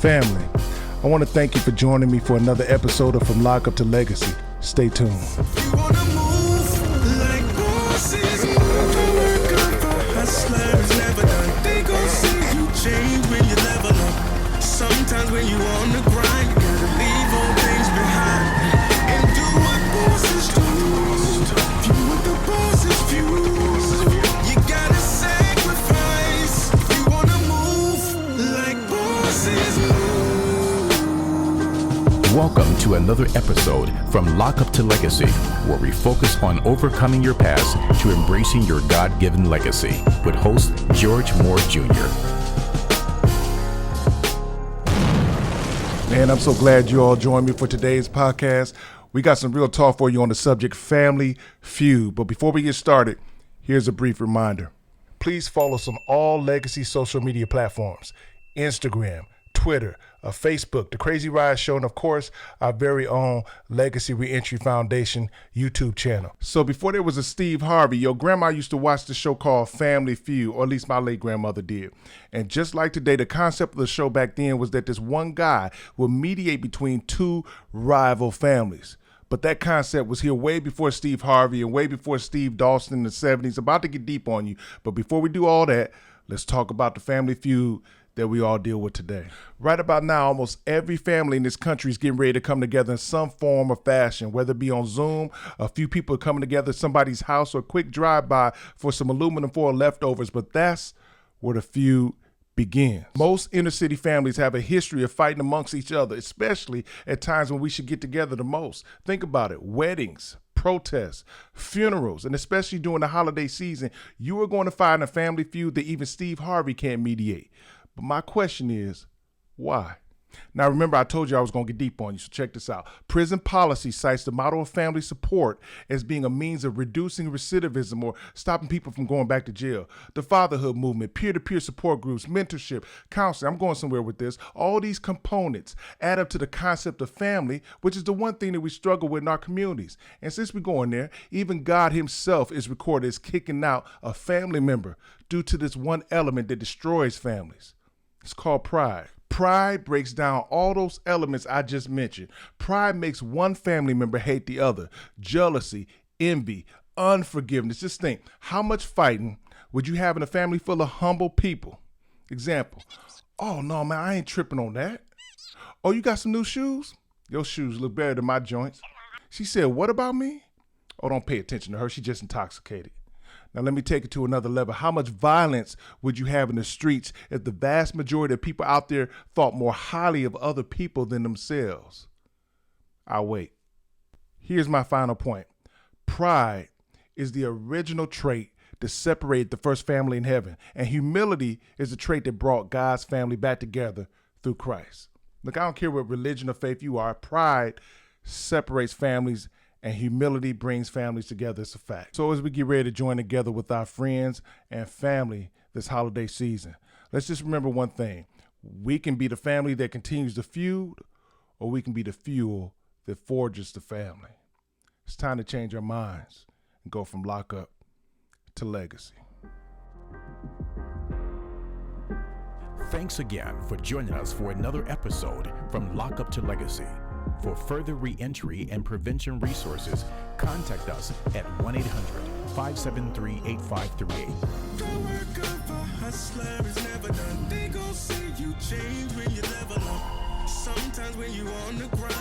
Family, I want to thank you for joining me for another episode of From Lockup to Legacy. Stay tuned. You wanna move like bosses, work up for hustlers, never done. They gon' see you change when you level up. Sometimes when you on the grind, you gotta leave old things behind and do what bosses do. Feud with the bosses, feud. You gotta sacrifice. You wanna move like bosses move. Welcome to another episode from Lockup to Legacy, where we focus on overcoming your past to embracing your God-given legacy, with host George Moore Jr. Man, I'm so glad you all joined me for today's podcast. We got some real talk for you on the subject Family Feud. But before we get started, here's a brief reminder. Please follow us on all Legacy social media platforms: Instagram, Twitter, Facebook, The Crazy Ride Show, and of course, our very own Legacy Reentry Foundation YouTube channel. So before there was a Steve Harvey, your grandma used to watch the show called Family Feud, or at least my late grandmother did. And just like today, the concept of the show back then was that this one guy would mediate between two rival families. But that concept was here way before Steve Harvey and way before Steve Dawson in the 70s. About to get deep on you. But before we do all that, let's talk about the family feud that we all deal with today. Right about now, almost every family in this country is getting ready to come together in some form or fashion, whether it be on Zoom, a few people coming together at somebody's house, or a quick drive-by for some aluminum foil leftovers. But that's where the feud begins. Most inner city families have a history of fighting amongst each other, especially at times when we should get together the most. Think about it: weddings, protests, funerals, and especially during the holiday season, you are going to find a family feud that even Steve Harvey can't mediate. But my question is, why? Now, remember, I told you I was going to get deep on you, so check this out. Prison policy cites the model of family support as being a means of reducing recidivism or stopping people from going back to jail. The fatherhood movement, peer-to-peer support groups, mentorship, counseling — I'm going somewhere with this — all these components add up to the concept of family, which is the one thing that we struggle with in our communities. And since we're going there, even God himself is recorded as kicking out a family member due to this one element that destroys families. It's called pride. Pride breaks down all those elements I just mentioned. Pride makes one family member hate the other. Jealousy, envy, unforgiveness. Just think, how much fighting would you have in a family full of humble people? Example: oh no, man, I ain't tripping on that. Oh, you got some new shoes? Your shoes look better than my joints. She said, what about me? Oh, don't pay attention to her. She's just intoxicated. Now, let me take it to another level. How much violence would you have in the streets if the vast majority of people out there thought more highly of other people than themselves? I'll wait. Here's my final point. Pride is the original trait that separated the first family in heaven, and humility is the trait that brought God's family back together through Christ. Look, I don't care what religion or faith you are. Pride separates families, and humility brings families together. It's a fact. So as we get ready to join together with our friends and family this holiday season, let's just remember one thing. We can be the family that continues the feud, or we can be the fuel that forges the family. It's time to change our minds and go from lockup to legacy. Thanks again for joining us for another episode from Lockup to Legacy. For further reentry and prevention resources, contact us at 1-800-573-8538. The work of a hustler is never done. They gon' see you change when you level up. Sometimes when you on the grind,